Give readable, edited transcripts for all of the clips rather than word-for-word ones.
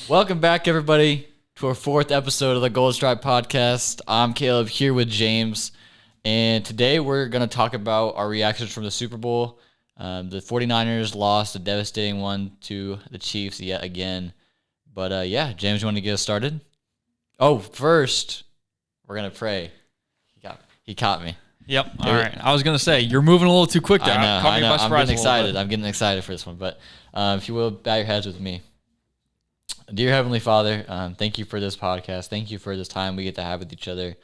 Welcome back, everybody, to our fourth episode of the Gold Stripe Podcast. I'm Caleb here with James, and today we're going to talk about our reactions from the Super Bowl. The 49ers lost a devastating one to the Chiefs yet again. But James, you want to get us started? Oh, first, we're going to pray. He caught me. Yep. All right. I was going to say, you're moving a little too quick there. I know. I'm getting excited. I'm getting excited for this one. But if you will, bow your heads with me. Dear Heavenly Father, thank you for this podcast. Thank you for this time we get to have with each other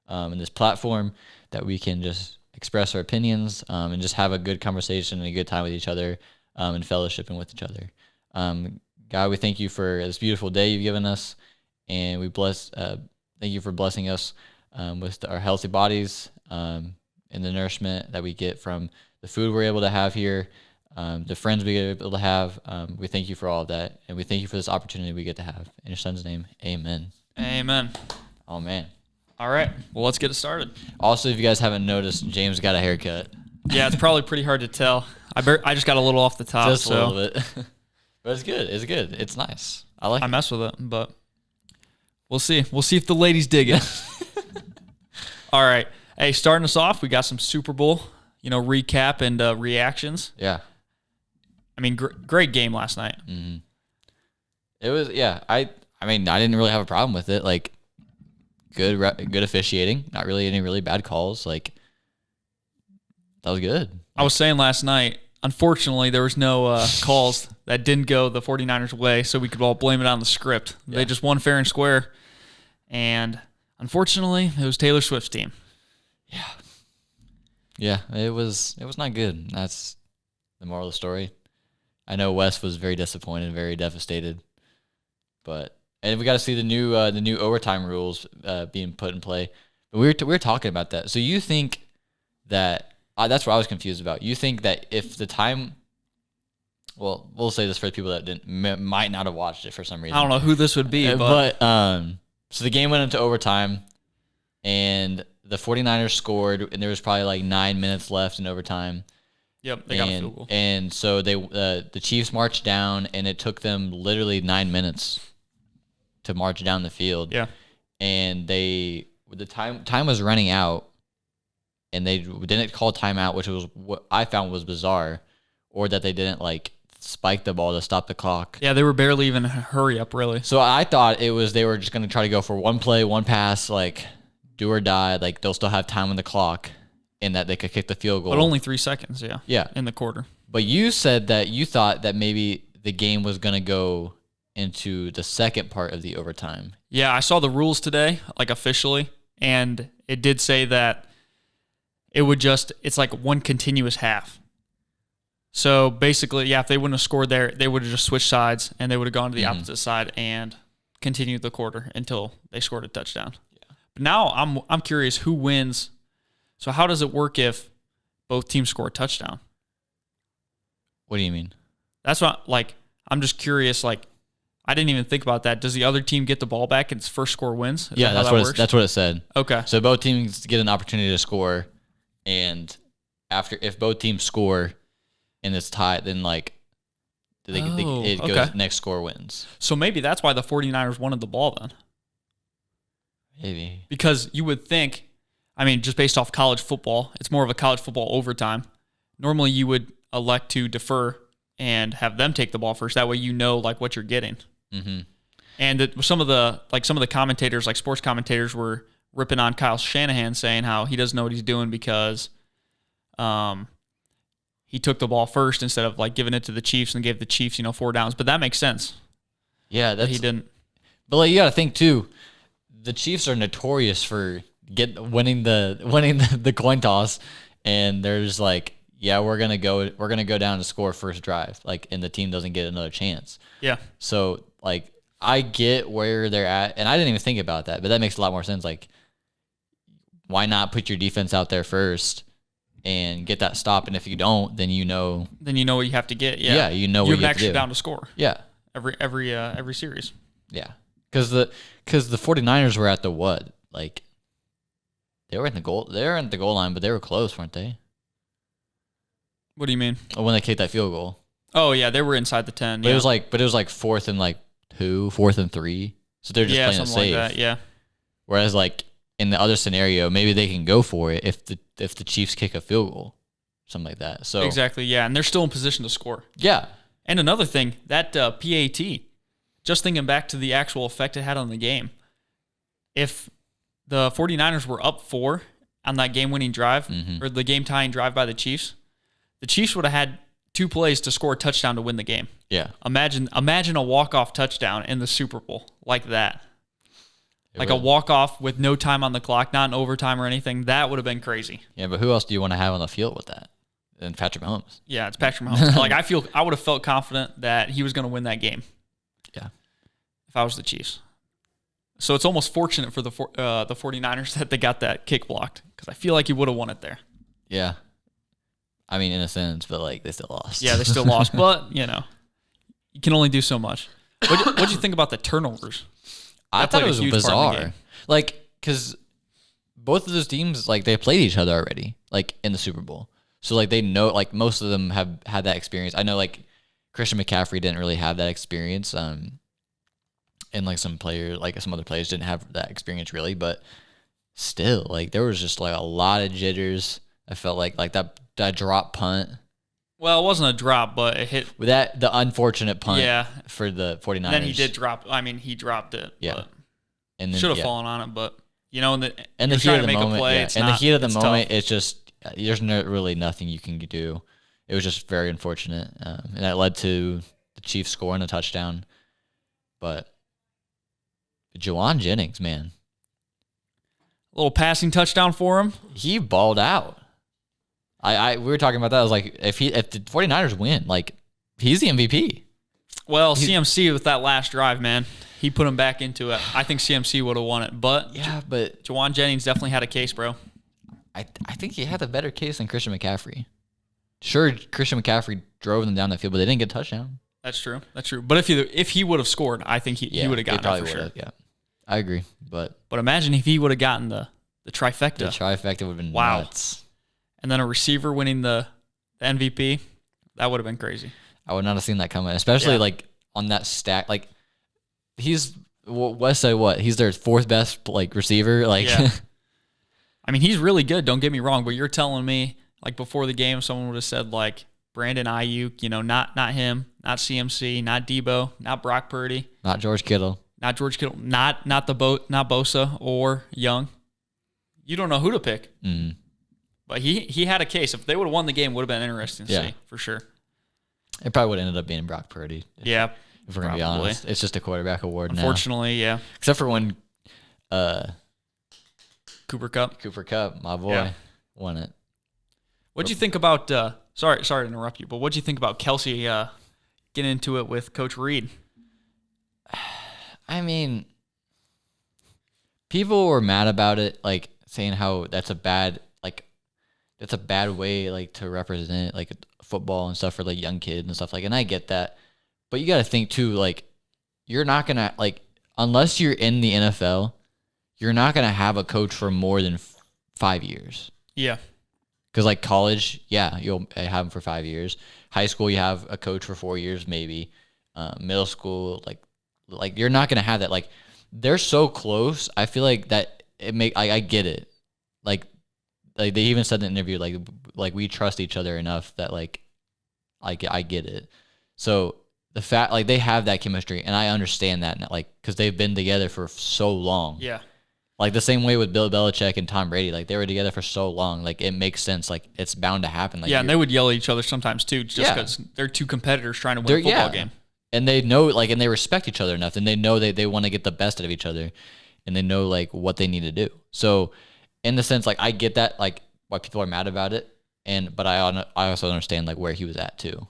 and this platform that we can just express our opinions and just have a good conversation and a good time with each other and fellowshipping with each other. God, we thank you for this beautiful day you've given us, and we thank you for blessing us with our healthy bodies and the nourishment that we get from the food we're able to have here. The friends we get able to have, we thank you for all of that, and we thank you for this opportunity we get to have. In your son's name, amen. Amen. Oh, man. All right. Well, let's get it started. Also, if you guys haven't noticed, James got a haircut. Yeah, it's probably pretty hard to tell. I just got a little off the top. Just a little bit. But it's good. It's good. It's nice. I like it. I mess with it, but we'll see. We'll see if the ladies dig it. All right. Hey, starting us off, we got some Super Bowl, recap and reactions. Yeah. I mean, great game last night. Mm-hmm. It was, yeah. I didn't really have a problem with it. Like, good officiating. Not really any really bad calls. Like, that was good. I was saying last night, unfortunately, there was no calls that didn't go the 49ers' way, so we could all blame it on the script. Yeah. They just won fair and square, and unfortunately, it was Taylor Swift's team. Yeah. Yeah, it was not good. That's the moral of the story. I know Wes was very disappointed, very devastated, and we got to see the new overtime rules being put in play. But we were talking about that. So you think that that's what I was confused about. You think that if the time, well, we'll say this for the people that might not have watched it for some reason. I don't know who this would be, but so the game went into overtime, and the 49ers scored, and there was probably like 9 minutes left in overtime. Yep, they got a field goal. And so the Chiefs marched down, and it took them literally 9 minutes to march down the field. Yeah. And the time was running out, and they didn't call timeout, which was what I found was bizarre, or that they didn't like spike the ball to stop the clock. Yeah, they were barely even hurry up, really. So I thought they were just going to try to go for one play, one pass, like do or die, like they'll still have time on the clock, and that they could kick the field goal. But only 3 seconds, yeah. Yeah. In the quarter. But you said that you thought that maybe the game was going to go into the second part of the overtime. Yeah, I saw the rules today, like officially, and it did say that it's like one continuous half. So basically, yeah, if they wouldn't have scored there, they would have just switched sides, and they would have gone to the opposite side and continued the quarter until they scored a touchdown. Yeah. But now I'm curious who wins. So how does it work if both teams score a touchdown? What do you mean? That's what, I'm just curious, I didn't even think about that. Does the other team get the ball back and its first score wins? Yeah, that's what it said. Okay. So both teams get an opportunity to score, and if both teams score and it's tied, then it goes next score wins. So maybe that's why the 49ers wanted the ball then. Maybe. Because you would think, just based off college football, it's more of a college football overtime. Normally you would elect to defer and have them take the ball first. That way you know what you're getting. Mm-hmm. And some of the commentators, like sports commentators, were ripping on Kyle Shanahan, saying how he doesn't know what he's doing because he took the ball first instead of giving it to the Chiefs and gave the Chiefs 4 downs. But that makes sense. Yeah, he didn't. But you got to think too, the Chiefs are notorious for winning the coin toss, and they're just we're gonna go down to score first drive, and the team doesn't get another chance. Yeah. So I get where they're at, and I didn't even think about that, but that makes a lot more sense. Why not put your defense out there first and get that stop? And if you don't, then you know what you have to get. Yeah. Yeah, you know what you have to do. You have an extra down to score. Yeah. Every series. Yeah. Because the 49ers were at the what? They were in the goal line, but they were close, weren't they? What do you mean? When they kicked that field goal. Oh yeah, they were inside the 10. But it was 4th and 4th and 3. So they're just playing it something safe. like that. Yeah. Whereas like in the other scenario, maybe they can go for it if the Chiefs kick a field goal, something like that. So Exactly. Yeah, and they're still in position to score. yeah, And another thing, that PAT, just thinking back to the actual effect it had on the game, if the 49ers were up 4 on that game-winning drive, or the game-tying drive by the Chiefs would have had 2 plays to score a touchdown to win the game. yeah. Imagine a walk-off touchdown in the Super Bowl like that. Like a would. walk-off with no time on the clock, not in overtime or anything. That would have been crazy. Yeah, but who else do you want to have on the field with that? And Patrick Mahomes. Yeah, it's Patrick Mahomes. Like I would have felt confident that he was going to win that game. Yeah. If I was the Chiefs. So it's almost fortunate for the 49ers that they got that kick blocked, because I feel like he would have won it there. Yeah. I mean, in a sense, but like they still lost. Yeah, they still lost, but you can only do so much. What'd you think about the turnovers? I thought it was bizarre. Like, because both of those teams, like, they played each other already, like, in the Super Bowl. So, like, they know, like, most of them have had that experience. I know, like, Christian McCaffrey didn't really have that experience. And, like, some other players didn't have that experience, really. But still, like, there was just, like, a lot of jitters. I felt like that drop punt. Well, it wasn't a drop, but it hit. With the unfortunate punt for the 49ers. And then he did drop. I mean, he dropped it. Yeah. And then should have fallen on it, but, in the heat of the moment, in the heat of the moment, it's just, there's really nothing you can do. It was just very unfortunate. And that led to the Chiefs scoring a touchdown. But Juwan Jennings, man. A little passing touchdown for him. He balled out. We were talking about that. I was like, if the 49ers win, like, he's the MVP. Well, CMC with that last drive, man, he put him back into it. I think CMC would have won it, but Juwan Jennings definitely had a case, bro. I think he had a better case than Christian McCaffrey. Sure, Christian McCaffrey drove them down the field, but they didn't get a touchdown. That's true. But if he would have scored, I think he would have gotten it for sure. Yeah, I agree. But imagine if he would have gotten the trifecta. The trifecta would have been nuts. And then a receiver winning the MVP, that would have been crazy. I would not have seen that coming, especially like on that stack. Like he's West say what? He's their 4th best like receiver. Like, I mean, he's really good. Don't get me wrong, but you're telling me like before the game, someone would have said like Brandon Ayuk, not him, not CMC, not Debo, not Brock Purdy, not George Kittle, not Bosa or Young. You don't know who to pick. Mm-hmm. But he had a case. If they would have won the game, it would have been interesting to see, for sure. It probably would have ended up being Brock Purdy. Yeah. If we're going to be honest. It's just a quarterback award Unfortunately, now. Except for when Cooper Kupp, my boy, won it. What'd you think about sorry to interrupt you, but what'd you think about Kelsey getting into it with Coach Reed? I mean, people were mad about it, like saying how that's a bad way like to represent like football and stuff for like young kids and stuff like, and I get that, but you got to think too, like you're not gonna like, unless you're in the NFL, you're not gonna have a coach for more than 5 years. Yeah, because like college, you'll have them for 5 years. High school, you have a coach for 4 years maybe. Middle school, like you're not gonna have that. Like they're so close. I feel like that I get it. Like they even said in the interview, like we trust each other enough that like I get it. So the fact like they have that chemistry, and I understand that, like because they've been together for so long. Yeah. Like the same way with Bill Belichick and Tom Brady, like they were together for so long. Like it makes sense. Like it's bound to happen. Like and they would yell at each other sometimes too, just because they're two competitors trying to win a football game. And they know, like, and they respect each other enough, and they know they want to get the best out of each other, and they know like what they need to do. So, in the sense, like I get that, like why people are mad about it, but I also understand like where he was at too.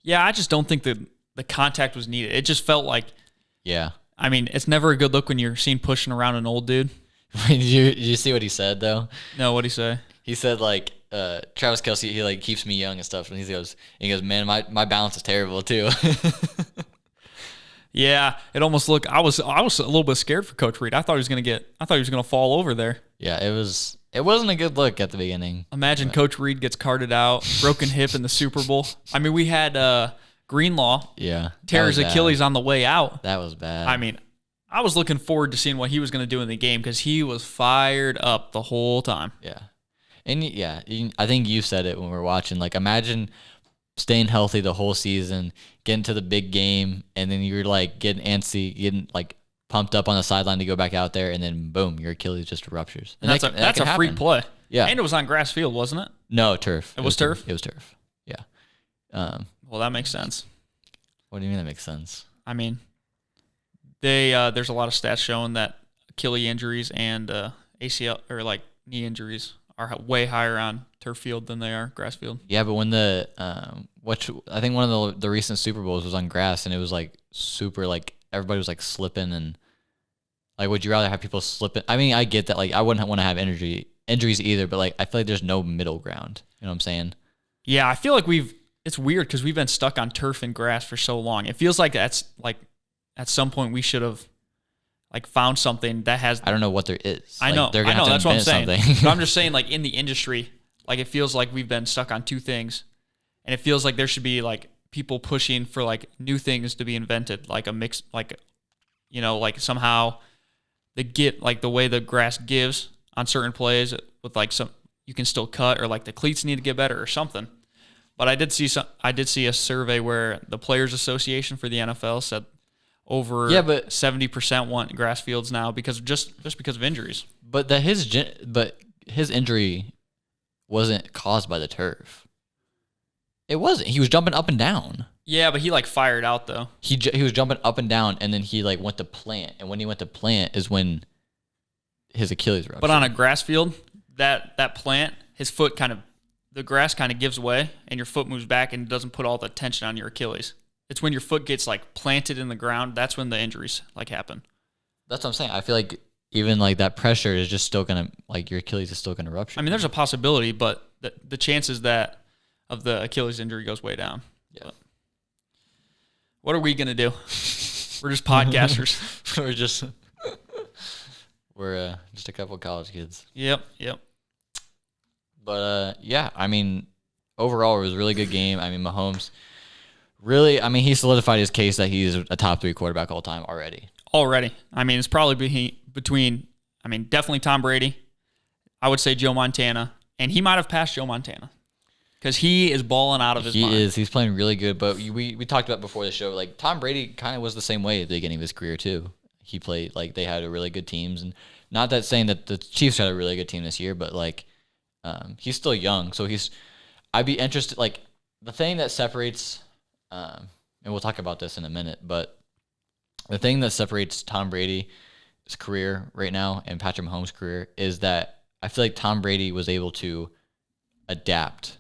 Yeah, I just don't think the contact was needed. It just felt like, I mean, it's never a good look when you're seen pushing around an old dude. Did you see what he said though? No, what'd he say? He said like Travis Kelce, he like keeps me young and stuff, and he goes, man, my balance is terrible too. Yeah, it almost looked. I was a little bit scared for Coach Reed. I thought he was gonna fall over there. Yeah, it wasn't a good look at the beginning. Imagine Coach Reed gets carted out, broken hip in the Super Bowl. I mean, we had Greenlaw Yeah. tears Achilles on the way out. That was bad. I mean, I was looking forward to seeing what he was going to do in the game because he was fired up the whole time. Yeah. And yeah, I think you said it when we were watching. Like, imagine staying healthy the whole season, getting to the big game, and then you're like getting antsy, getting like pumped up on the sideline to go back out there, and then boom, your Achilles just ruptures. And that's a freak play. Yeah. And it was on grass field, wasn't it? No, turf. It was turf? It was turf. Yeah. Well, that makes sense. What do you mean that makes sense? I mean, there's a lot of stats showing that Achilles injuries and ACL or like knee injuries are way higher on turf field than they are grass field. Yeah, but when I think one of the recent Super Bowls was on grass, and it was like super, like everybody was like slipping, and like, would you rather have people slipping? I mean, I get that, like I wouldn't want to have injuries either, but like I feel like there's no middle ground. You know what I'm saying? Yeah, I feel like it's weird because we've been stuck on turf and grass for so long. It feels like that's like at some point we should have like found something that has. I don't know what there is. I know. Like, they're gonna have to that's what I'm invent saying. something. But I'm just saying, like in the industry, like it feels like we've been stuck on two things, and it feels like there should be like people pushing for like new things to be invented, like a mix, like like somehow the way the grass gives on certain plays with like some you can still cut, or like the cleats need to get better or something. But I did see a survey where the Players Association for the NFL said over 70% want grass fields now because because of injuries. But his injury wasn't caused by the turf. It wasn't. He was jumping up and down. Yeah, but he like fired out though. He was jumping up and down, and then he like went to plant, and when he went to plant is when his Achilles ruptured. But on a grass field, that plant, his foot the grass kind of gives way, and your foot moves back and doesn't put all the tension on your Achilles. It's when your foot gets like planted in the ground, that's when the injuries like happen. That's what I'm saying. I feel like even like that pressure is just still gonna, like, your Achilles is still gonna rupture. I mean, there's a possibility, but the chances of the Achilles injury goes way down. Yeah. But what are we gonna do? We're just podcasters. we're just a couple of college kids. Yep. But yeah, I mean, overall it was a really good game. I mean, Mahomes really, I mean, he solidified his case that he's a top 3 quarterback all time already. I mean, it's probably between definitely Tom Brady. I would say Joe Montana, and he might have passed Joe Montana because he is balling out of his mind. He is. He's playing really good. But we talked about before the show, like Tom Brady kind of was the same way at the beginning of his career too. He played, like, they had a really good teams, and not that saying that the Chiefs had a really good team this year, but like he's still young, so I'd be interested. Like, the thing that separates, and we'll talk about this in a minute, but the thing that separates Tom Brady's career right now and Patrick Mahomes' career is that I feel like Tom Brady was able to adapt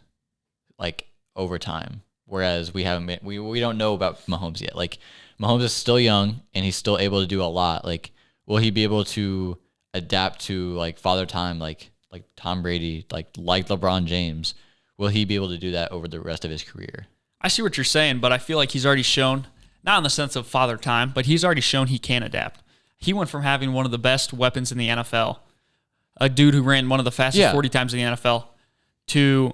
like over time, whereas we don't know about Mahomes yet. Like, Mahomes is still young and he's still able to do a lot. Like, will he be able to adapt to like father time, like Tom Brady, like LeBron James? Will he be able to do that over the rest of his career? I see what you're saying, but I feel like he's already shown, not in the sense of father time, but he's already shown he can adapt. He went from having one of the best weapons in the NFL, a dude who ran one of the fastest 40 times in the NFL, to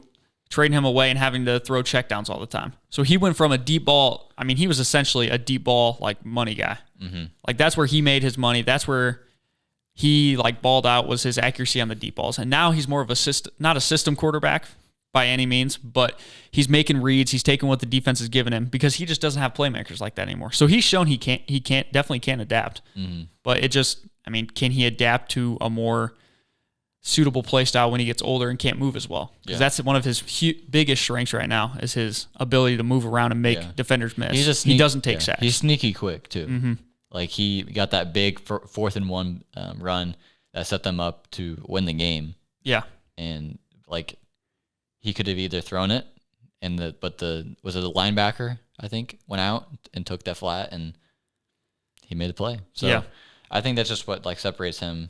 trading him away and having to throw checkdowns all the time. So he went from a deep ball. I mean, he was essentially a deep ball like money guy. Mm-hmm. Like, that's where he made his money. That's where he like balled out, was his accuracy on the deep balls. And now he's more of not a system quarterback by any means, but he's making reads. He's taking what the defense is giving him because he just doesn't have playmakers like that anymore. So he's shown he definitely can adapt. Mm-hmm. But can he adapt to a more suitable play style when he gets older and can't move as well? Because that's one of his biggest strengths right now, is his ability to move around and make defenders miss. He doesn't take sacks. He's sneaky quick too. Mm-hmm. Like, he got that big 4th and 1 run that set them up to win the game. Yeah. And like, he could have either thrown it, was it the linebacker, I think, went out and took that flat, and he made the play. So I think that's just what like separates him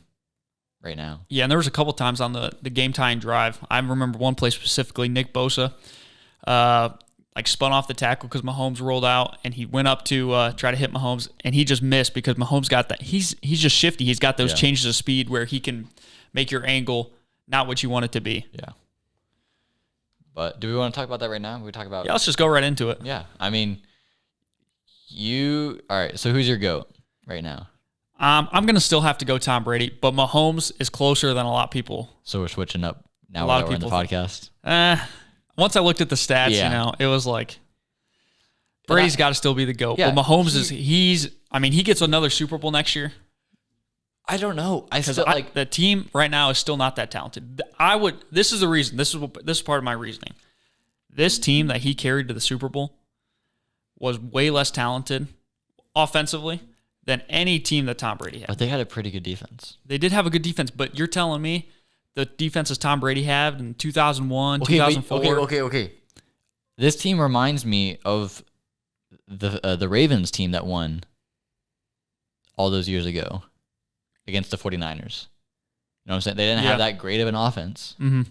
right now. Yeah, and there was a couple times on the game-tying drive. I remember one play specifically, Nick Bosa like spun off the tackle because Mahomes rolled out, and he went up to try to hit Mahomes, and he just missed because Mahomes got that. He's just shifty. He's got those changes of speed where he can make your angle not what you want it to be. Yeah. But do we want to talk about that right now? We talk about let's just go right into it. Yeah, I mean, All right. So who's your GOAT right now? I'm gonna still have to go Tom Brady, but Mahomes is closer than a lot of people. So we're switching up now. A lot of we're in the people podcast. Once I looked at the stats, it was like Brady's got to still be the GOAT. Yeah, but Mahomes he gets another Super Bowl next year. I don't know. The team right now is still not that talented. This is the reason. This is part of my reasoning. This team that he carried to the Super Bowl was way less talented offensively than any team that Tom Brady had. But they had a pretty good defense. They did have a good defense, but you're telling me the defenses Tom Brady had in 2001, 2004. Okay. This team reminds me of the Ravens team that won all those years ago against the 49ers. You know what I'm saying? They didn't have that great of an offense. Mm-hmm.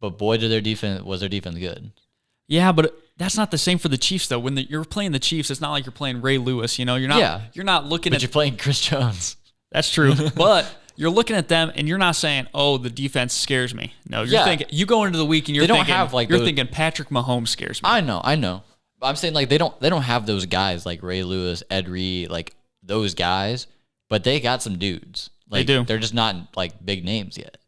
But boy, was their defense good. Yeah, but that's not the same for the Chiefs though. When you're playing the Chiefs, it's not like you're playing Ray Lewis. You're not looking But you're playing Chris Jones. That's true. But you're looking at them and you're not saying, "Oh, the defense scares me." No, you're thinking. You go into the week and you're thinking Patrick Mahomes scares me. I know. But I'm saying like they don't have those guys like Ray Lewis, Ed Reed, like those guys. But they got some dudes. Like, they do. They're just not like big names yet.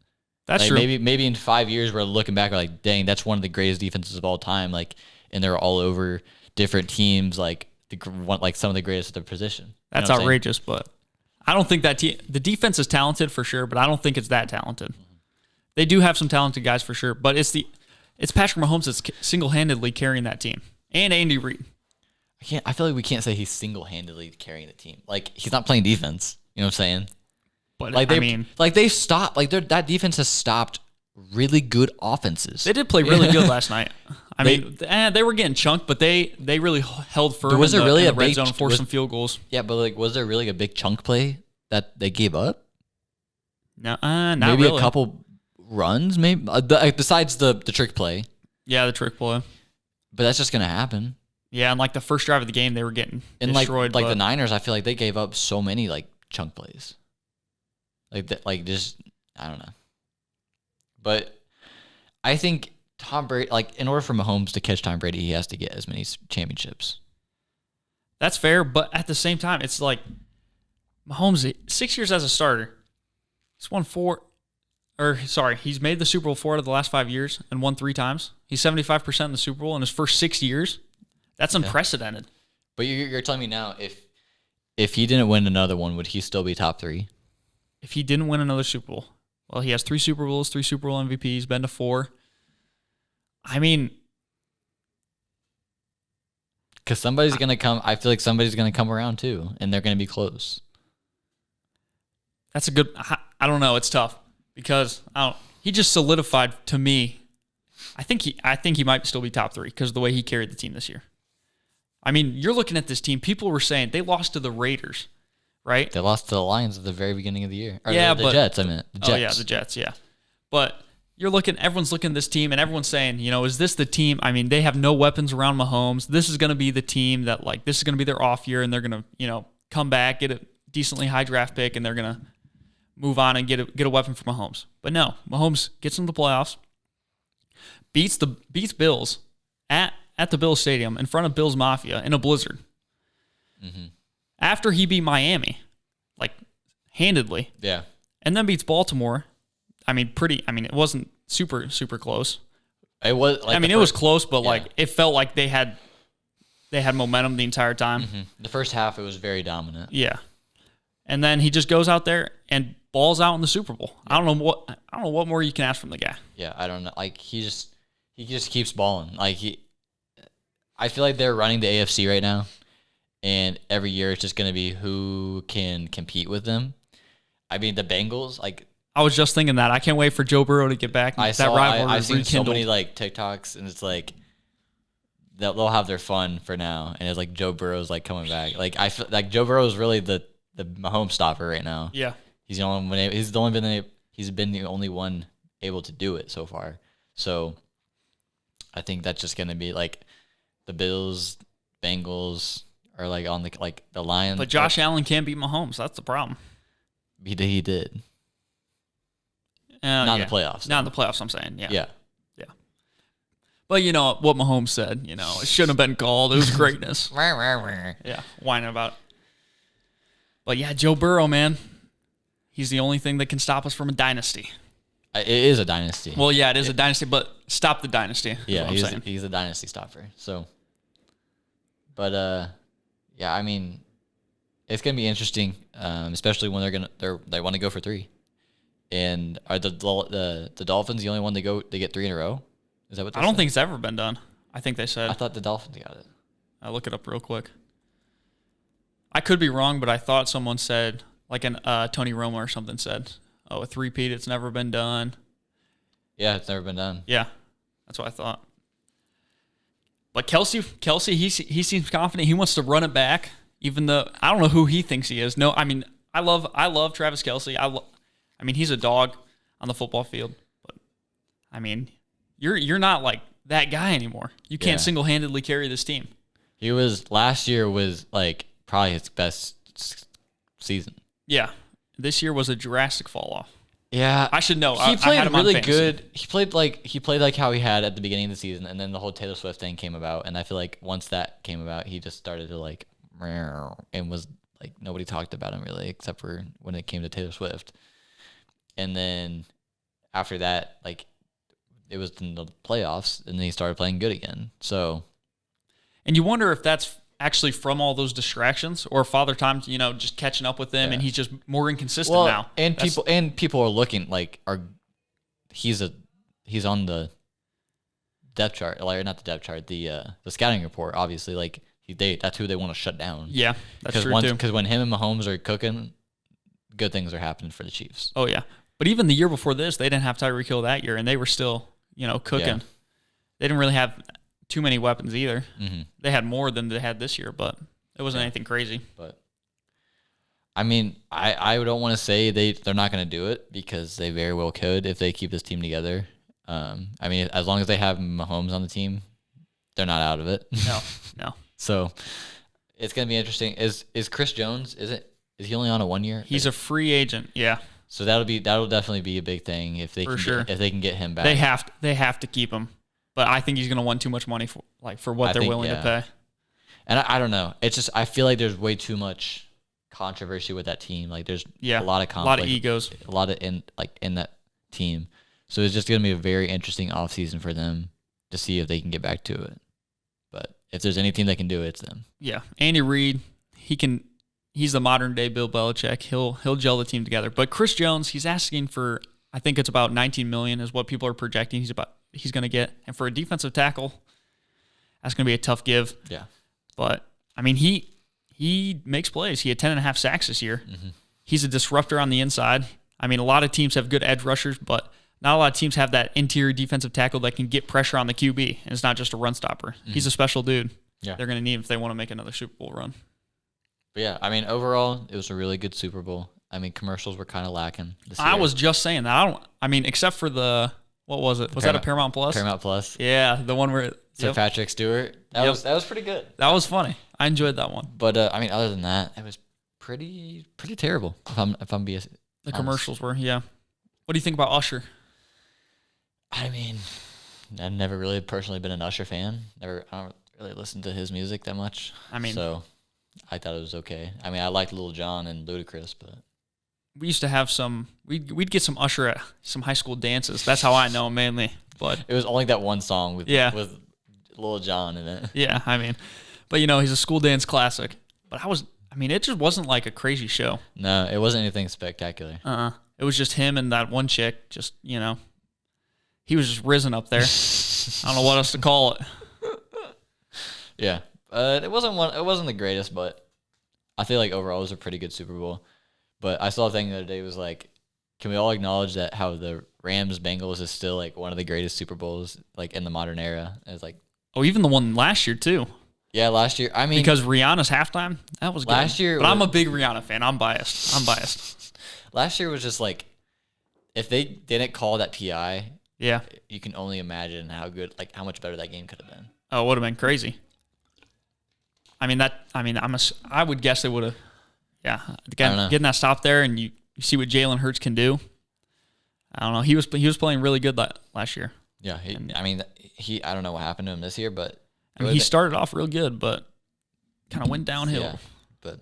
That's like, true. Maybe in 5 years we're looking back like, dang, that's one of the greatest defenses of all time. Like, and they're all over different teams. Like some of the greatest at their position. That's outrageous, but I don't think that the defense is talented for sure, but I don't think it's that talented. Mm-hmm. They do have some talented guys for sure, but it's Patrick Mahomes that's single-handedly carrying that team, and Andy Reid. I feel like we can't say he's single-handedly carrying the team. Like, he's not playing defense. You know what I'm saying? But they stopped. Like that defense has stopped really good offenses. They did play really good last night. They were getting chunked, but they really held firm. Was there really in the red zone and forced some field goals? Yeah, but like, was there really a big chunk play that they gave up? No, not maybe really. A couple runs, maybe besides the trick play. Yeah, the trick play. But that's just gonna happen. Yeah, and like the first drive of the game, they were getting destroyed. Like the Niners, I feel like they gave up so many like chunk plays. I don't know. But I think Tom Brady, like in order for Mahomes to catch Tom Brady, he has to get as many championships. That's fair, but at the same time, it's like Mahomes, 6 years as a starter, he's made the Super Bowl 4 out of the last 5 years and won 3 times. He's 75% in the Super Bowl in his first 6 years. That's unprecedented. But you're telling me now, if he didn't win another one, would he still be top 3? If he didn't win another Super Bowl, well, he has 3 Super Bowls, 3 Super Bowl MVPs, been to 4. I mean, because somebody's gonna come. I feel like somebody's gonna come around too, and they're gonna be close. That's a good. I don't know. It's tough because he just solidified to me. I think he might still be top 3 because of the way he carried the team this year. I mean, you're looking at this team. People were saying they lost to the Raiders. Right? They lost to the Lions at the very beginning of the year. Or the Jets, I meant. The Jets. Oh, yeah, the Jets, yeah. But everyone's looking at this team, and everyone's saying, is this the team? I mean, they have no weapons around Mahomes. This is going to be the team that, this is going to be their off year, and they're going to, come back, get a decently high draft pick, and they're going to move on and get a weapon for Mahomes. But no, Mahomes gets into the playoffs, beats Bills at the Bills Stadium in front of Bills Mafia in a blizzard. Mm-hmm. After he beat Miami, handedly. Yeah. And then beats Baltimore. It wasn't super, super close. It was. It was close, but it felt like they had momentum the entire time. Mm-hmm. The first half, it was very dominant. Yeah. And then he just goes out there and balls out in the Super Bowl. Yeah. I don't know what more you can ask from the guy. Yeah, I don't know. He just keeps balling. I feel like they're running the AFC right now. And every year it's just going to be who can compete with them. I mean, the Bengals, I was just thinking that. I can't wait for Joe Burrow to get back. I've seen so many, TikToks, and it's they'll have their fun for now. And it's Joe Burrow's, coming back. I feel like Joe Burrow is really the Mahomes stopper right now. Yeah. He's been the only one able to do it so far. So I think that's just going to be, the Bills, Bengals, or on the Lions. But Josh Allen can't beat Mahomes. That's the problem. He did. Not in the playoffs. Not in the playoffs, I'm saying. Yeah. Yeah. Yeah. But you know what Mahomes said, you know, it shouldn't have been called. It was greatness. Yeah, whining about it. But yeah, Joe Burrow, man. He's the only thing that can stop us from a dynasty. It is a dynasty. Well, yeah, it is a dynasty, but stop the dynasty. Yeah, he's a dynasty stopper. So, but yeah, I mean, it's gonna be interesting, especially when they want to go for 3. And are the Dolphins the only one they get 3 in a row? Is that what I don't think it's ever been done. I think they said. I thought the Dolphins got it. I'll look it up real quick. I could be wrong, but I thought someone said, like Tony Romo or something said, "Oh, a 3-peat, it's never been done." Yeah, it's never been done. Yeah, that's what I thought. But Kelsey, he seems confident. He wants to run it back, even though I don't know who he thinks he is. No, I mean I love Travis Kelsey. I mean he's a dog on the football field, but I mean you're not like that guy anymore. You can't single-handedly carry this team. Last year was like probably his best season. Yeah, this year was a drastic fall off. Yeah, I should know. He played really good. He played like how he had at the beginning of the season, and then the whole Taylor Swift thing came about, and I feel like once that came about, he just started to like and was like nobody talked about him really except for when it came to Taylor Swift. And then after that, like it was in the playoffs, and then he started playing good again. So, and you wonder if that's actually from all those distractions, or Father Time, just catching up with them, and he's just more inconsistent now. And people are looking like he's on the depth chart, like not the depth chart, the scouting report. Obviously, like that's who they want to shut down. Yeah, that's true too. Because when him and Mahomes are cooking, good things are happening for the Chiefs. Oh yeah, but even the year before this, they didn't have Tyreek Hill that year, and they were still cooking. Yeah. They didn't really have too many weapons either. Mm-hmm. They had more than they had this year, but it wasn't anything crazy. But I mean, I don't want to say they're not going to do it, because they very well could if they keep this team together. I mean, as long as they have Mahomes on the team, they're not out of it. No. So it's going to be interesting. Is Chris Jones? Is he only on a 1 year? He's a free agent. Yeah. So that'll definitely be a big thing if they if they can get him back. They have to keep him. But I think he's going to want too much money for what they're willing to pay. And I don't know. It's just I feel like there's way too much controversy with that team. Like there's a lot of conflict, a lot of egos, a lot of in that team. So it's just going to be a very interesting offseason for them to see if they can get back to it. But if there's any team that can do it, it's them. Yeah, Andy Reid, he's the modern day Bill Belichick. He'll gel the team together. But Chris Jones, he's asking for, I think it's about $19 million is what people are projecting he's going to get. And for a defensive tackle, that's going to be a tough give. Yeah. But, I mean, he makes plays. He had 10.5 sacks this year. Mm-hmm. He's a disruptor on the inside. I mean, a lot of teams have good edge rushers, but not a lot of teams have that interior defensive tackle that can get pressure on the QB, and it's not just a run stopper. Mm-hmm. He's a special dude. Yeah. They're going to need him if they want to make another Super Bowl run. But yeah, I mean, overall, it was a really good Super Bowl. I mean, commercials were kind of lacking this year. I was just saying that. Except for what was it? Was that a Paramount Plus? Paramount Plus. Yeah, the one where Sir Patrick Stewart. That was pretty good. That was funny. I enjoyed that one. But I mean, other than that, it was pretty terrible. If I'm being honest. The commercials were, yeah. What do you think about Usher? I mean, I've never really personally been an Usher fan. I don't really listen to his music that much. I mean, so I thought it was okay. I mean, I liked Lil Jon and Ludacris, but we used to have we'd get some Usher at some high school dances. That's how I know him mainly. But it was only that one song with Lil Jon in it. Yeah, I mean, but he's a school dance classic. But it just wasn't like a crazy show. No, it wasn't anything spectacular. It was just him and that one chick, just, he was just risen up there. I don't know what else to call it. Yeah. It wasn't the greatest, but I feel like overall it was a pretty good Super Bowl. But I saw a thing the other day was like, can we all acknowledge that how the Rams-Bengals is still like one of the greatest Super Bowls like in the modern era? It's like, even the one last year too. Yeah, last year. I mean, because Rihanna's halftime, that was good. Last year, but I'm a big Rihanna fan. I'm biased. Last year was just like, if they didn't call that PI, yeah, you can only imagine how much better that game could have been. Oh, it would have been crazy. I would guess they would have. Yeah, getting that stop there, and you see what Jalen Hurts can do. I don't know. He was playing really good last year. Yeah, I don't know what happened to him this year, but he started off real good, but kind of went downhill. Yeah, but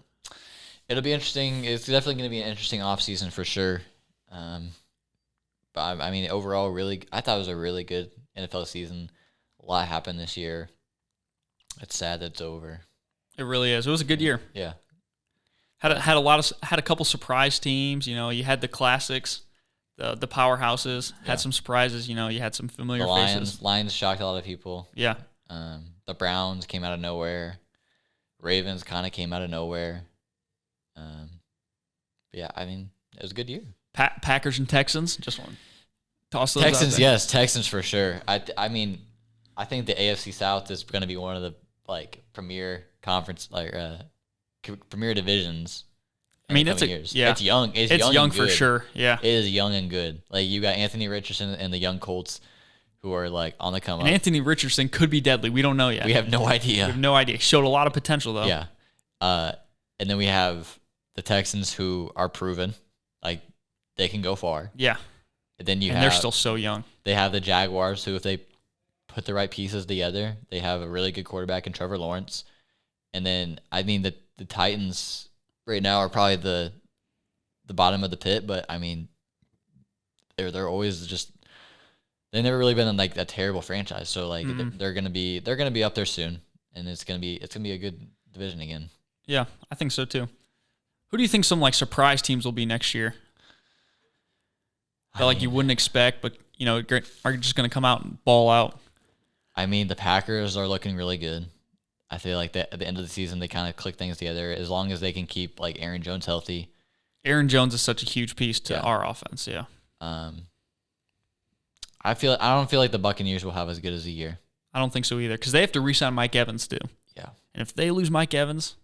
it'll be interesting. It's definitely going to be an interesting offseason for sure. But I mean, overall, I thought it was a really good NFL season. A lot happened this year. It's sad that it's over. It really is. It was a good year. Yeah. Had a couple surprise teams. You know, you had the classics, the powerhouses. Had some surprises. You know, you had some familiar faces. Lions shocked a lot of people. Yeah. The Browns came out of nowhere. Ravens kind of came out of nowhere. Yeah, I mean, it was a good year. Packers and Texans. Just want to toss those Texans, out there. yes, Texans for sure. I mean, I think the AFC South is going to be one of the premier conference premier divisions. I mean, it's young. It's young and for good. sure. Yeah, it is young and good. Like you got Anthony Richardson and the young Colts, who are on the come up. And Anthony Richardson could be deadly. We don't know yet. We have no idea. We have no idea. Showed a lot of potential though. Yeah. And then we have the Texans, who are proven, they can go far. Yeah. And then they're still so young. They have the Jaguars, who, if they put the right pieces together, they have a really good quarterback in Trevor Lawrence. And then, I mean, the Titans right now are probably the bottom of the pit, but I mean, they're always just, they've never really been a terrible franchise. So they're gonna be up there soon, and it's gonna be a good division again. Yeah, I think so too. Who do you think some surprise teams will be next year? That you wouldn't expect, but are just gonna come out and ball out. I mean, the Packers are looking really good. I feel like at the end of the season, they kind of click things together as long as they can keep Aaron Jones healthy. Aaron Jones is such a huge piece to our offense. Yeah. I don't feel like the Buccaneers will have as good as a year. I don't think so either, because they have to re-sign Mike Evans too. Yeah. And if they lose Mike Evans,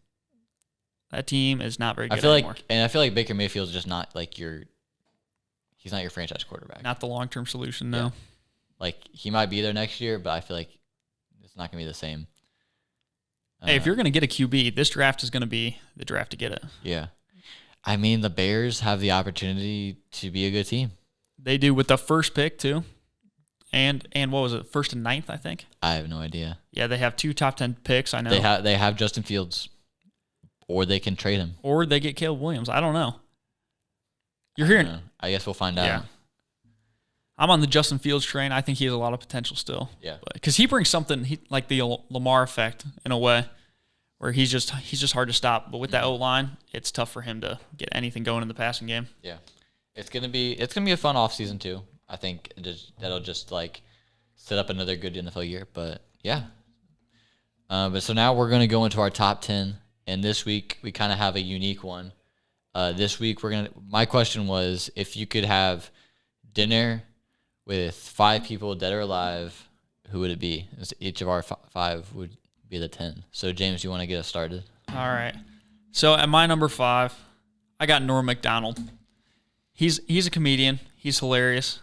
that team is not very good anymore. I feel like Baker Mayfield's just not he's not your franchise quarterback. Not the long-term solution, no. Yeah. He might be there next year, but I feel like it's not going to be the same. Hey, if you're going to get a QB, this draft is going to be the draft to get it. Yeah. I mean, the Bears have the opportunity to be a good team. They do, with the first pick, too. And what was it, 1st and 9th, I think? I have no idea. Yeah, they have 2 top 10 picks, I know. They have Justin Fields, or they can trade him. Or they get Caleb Williams. I don't know. You're hearing it. I guess we'll find out. Yeah. I'm on the Justin Fields train. I think he has a lot of potential still. Yeah. Because he brings something like the Lamar effect in a way, where he's just hard to stop. But with that O-line, it's tough for him to get anything going in the passing game. Yeah. It's gonna be a fun offseason too. I think that'll just set up another good NFL year. But yeah. But so now we're gonna go into our top 10, and this week we kind of have a unique one. This week my question was, if you could have dinner with 5 people, dead or alive, who would it be? Each of our 5 would be the 10. So James, you want to get us started? All right. So at my number 5, I got Norm Macdonald. He's a comedian. He's hilarious.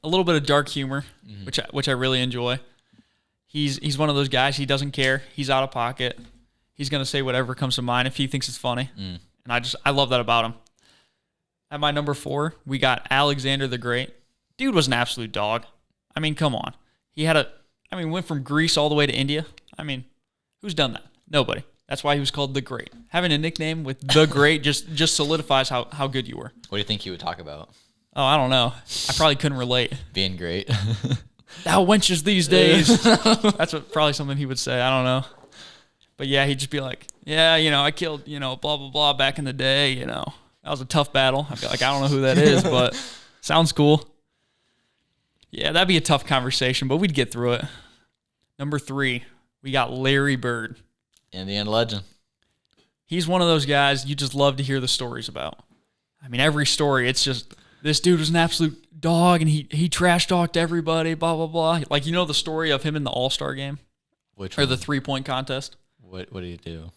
A little bit of dark humor, which I really enjoy. He's one of those guys. He doesn't care. He's out of pocket. He's gonna say whatever comes to mind if he thinks it's funny. And I love that about him. At my number 4, we got Alexander the Great. Dude was an absolute dog. I mean, come on. He went from Greece all the way to India. I mean, who's done that? Nobody. That's why he was called the Great. Having a nickname with the Great just solidifies how good you were. What do you think he would talk about? Oh, I don't know. I probably couldn't relate. Being great. Thou wenches these days. That's probably something he would say. I don't know. But yeah, he'd just be like, yeah, I killed, blah, blah, blah back in the day, That was a tough battle. I feel like I don't know who that is, but sounds cool. Yeah, that'd be a tough conversation, but we'd get through it. Number 3, we got Larry Bird. Indiana legend. He's one of those guys you just love to hear the stories about. I mean, every story, it's just, this dude was an absolute dog, and he trash-talked everybody, blah, blah, blah. The story of him in the All-Star game? Which or one? The 3-point contest? What did he do?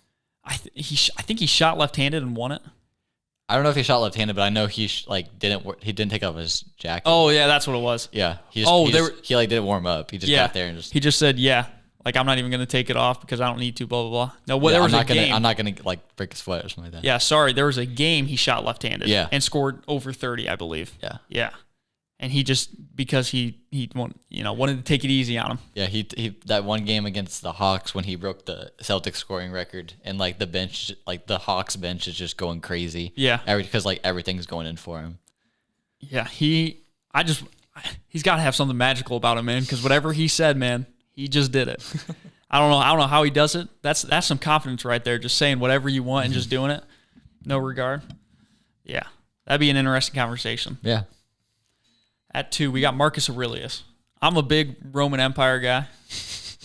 I think he shot left-handed and won it. I don't know if he shot left-handed, but I know he didn't take off his jacket. Oh yeah, that's what it was. Yeah, he didn't warm up. He just got there and he just said I'm not even gonna take it off because I don't need to. Blah blah blah. No, I'm not gonna break a sweat or something like that. Yeah, sorry. There was a game he shot left-handed. Yeah. And scored over 30, I believe. Yeah. Yeah. and he just because he wanted to take it easy on him. Yeah, he that one game against the Hawks when he broke the Celtics scoring record, and like the bench, like the Hawks bench is just going crazy. Yeah, because like everything's going in for him. Yeah, he's got to have something magical about him, man. Because whatever he said, man, he just did it. I don't know how he does it. That's some confidence right there. Just saying whatever you want and just doing it, no regard. Yeah, that'd be an interesting conversation. Yeah. At 2, we got Marcus Aurelius. I'm a big Roman Empire guy.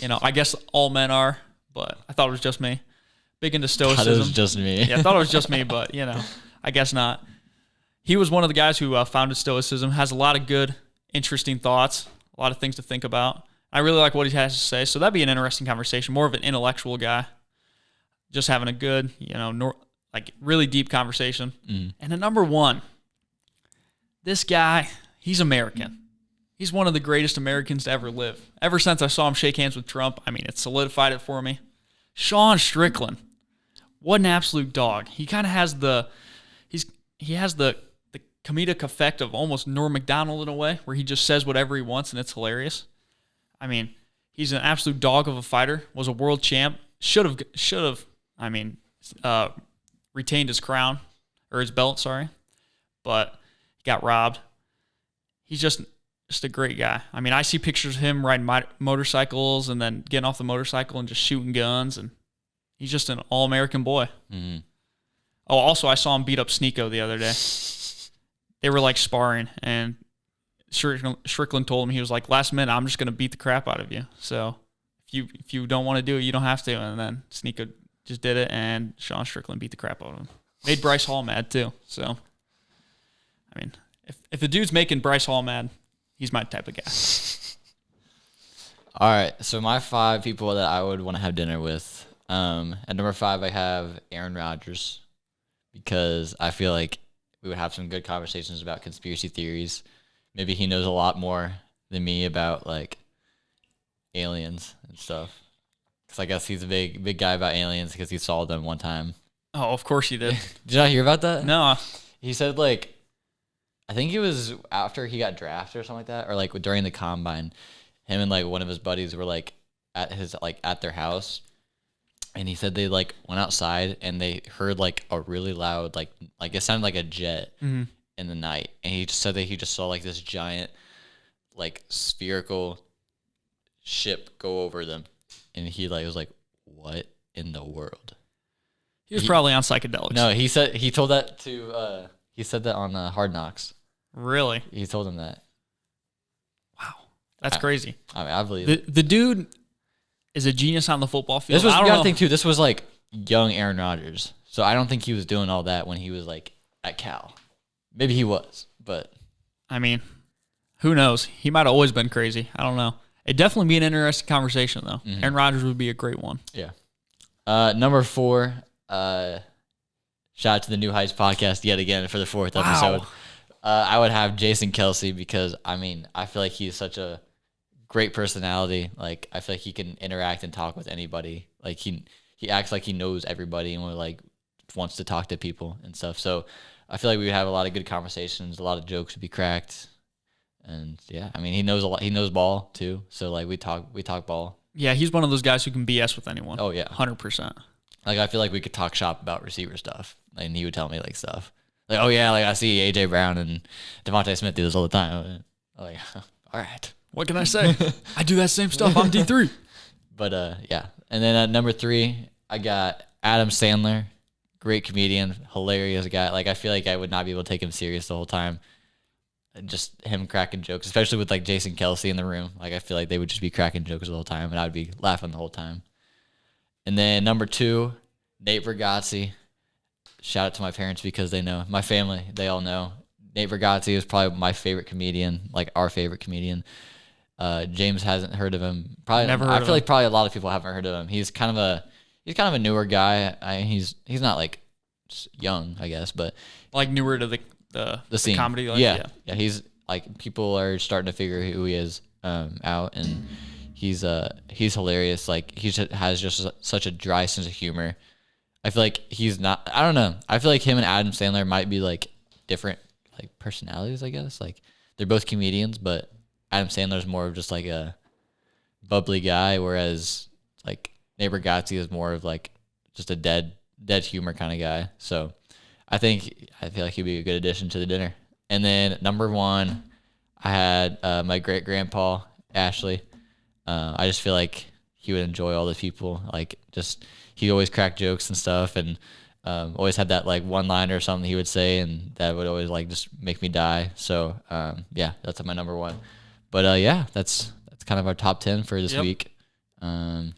I guess all men are, but I thought it was just me. Big into stoicism. I thought it was just me. Yeah, I thought it was just me, but I guess not. He was one of the guys who founded stoicism. Has a lot of good, interesting thoughts, a lot of things to think about. I really like what he has to say, so that'd be an interesting conversation. More of an intellectual guy, just having a good, really deep conversation. Mm. And at number 1, this guy. He's American. He's one of the greatest Americans to ever live. Ever since I saw him shake hands with Trump, it solidified it for me. Sean Strickland. What an absolute dog. He kind of has he has the comedic effect of almost Norm Macdonald in a way, where he just says whatever he wants and it's hilarious. He's an absolute dog of a fighter, was a world champ, should have retained his crown, or his belt, sorry, but he got robbed. He's just a great guy. I see pictures of him riding motorcycles and then getting off the motorcycle and just shooting guns, and he's just an all-American boy. Mm-hmm. Oh, also, I saw him beat up Sneeko the other day. They were like sparring, and Strickland told him, he was like, last minute, I'm just going to beat the crap out of you. So if you don't want to do it, you don't have to. And then Sneeko just did it, and Sean Strickland beat the crap out of him. Made Bryce Hall mad, too. So, if the dude's making Bryce Hall mad, he's my type of guy. All right, so my 5 people that I would want to have dinner with. At number 5, I have Aaron Rodgers, because I feel like we would have some good conversations about conspiracy theories. Maybe he knows a lot more than me about like aliens and stuff. Because I guess he's a big guy about aliens because he saw them one time. Oh, of course he did. Did I hear about that? No. He said I think it was after he got drafted or something like that, or like during the combine, him and like one of his buddies were like at their house, and he said they like went outside and they heard like a really loud like it sounded like a jet mm-hmm. in the night, and he just said that he just saw like this giant like spherical ship go over them, and he like was like, what in the world? He was probably on psychedelics. No, he said he told that to he said that on Hard Knocks. Really? He told him that. Wow, that's crazy. I believe it. The dude is a genius on the football field. This was, you gotta think too, this was like young Aaron Rodgers, so I don't think he was doing all that when he was like at Cal. Maybe he was, but who knows? He might have always been crazy. I don't know. It'd definitely be an interesting conversation, though. Mm-hmm. Aaron Rodgers would be a great one. Yeah. Number 4, shout out to the New Heights podcast yet again for the 4th episode. I would have Jason Kelsey, because I feel like he's such a great personality. Like, I feel like he can interact and talk with anybody. Like he acts like he knows everybody and wants to talk to people and stuff. So I feel like we would have a lot of good conversations. A lot of jokes would be cracked. And yeah, he knows a lot. He knows ball too. So like we talk ball. Yeah, he's one of those guys who can BS with anyone. Oh yeah, 100%. Like I feel like we could talk shop about receiver stuff, and he would tell me like stuff. Like, oh yeah, like I see AJ Brown and Devontae Smith do this all the time. I'm like, all right, what can I say? I do that same stuff. I'm D3. But yeah, and then at number 3, I got Adam Sandler, great comedian, hilarious guy. Like I feel like I would not be able to take him serious the whole time. Just him cracking jokes, especially with like Jason Kelsey in the room. Like I feel like they would just be cracking jokes the whole time, and I would be laughing the whole time. And then number 2, Nate Bargatze. Shout out to my parents because they know. My family, they all know. Nate Bargatze is probably my favorite comedian, like our favorite comedian. James hasn't heard of him. Probably never heard of him. I feel like probably a lot of people haven't heard of him. He's kind of a newer guy. He's not like young, I guess, but like newer to the scene. Comedy. Like, yeah. He's like, people are starting to figure who he is out, and he's hilarious. Like he has just such a dry sense of humor. I feel like he's not. I don't know. I feel like him and Adam Sandler might be like different like personalities. I guess like they're both comedians, but Adam Sandler's more of just like a bubbly guy, whereas like Neighbor Gatsby is more of like just a dead humor kind of guy. So I feel like he'd be a good addition to the dinner. And then number 1, I had my great grandpa Ashley. I just feel like he would enjoy all the people. Like just he always crack jokes and stuff, and always had that like one liner or something he would say, and that would always like just make me die. So yeah, that's my number 1. But yeah, that's kind of our top 10 for this week. Man,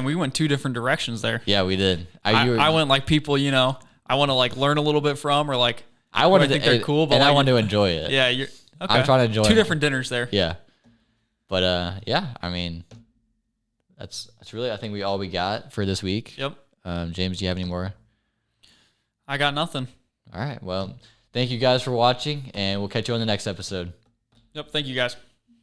we went 2 different directions there. Yeah, we did. I went like people, I want to like learn a little bit from, or like I wanted to think they're cool, but and like, I wanted to enjoy it. Yeah, you're okay. I'm trying to enjoy 2 different dinners there. Yeah, but yeah, I mean, that's really I think all we got for this week. Yep. James, do you have any more? I got nothing. All right. Well, thank you guys for watching, and we'll catch you on the next episode. Yep. Thank you guys.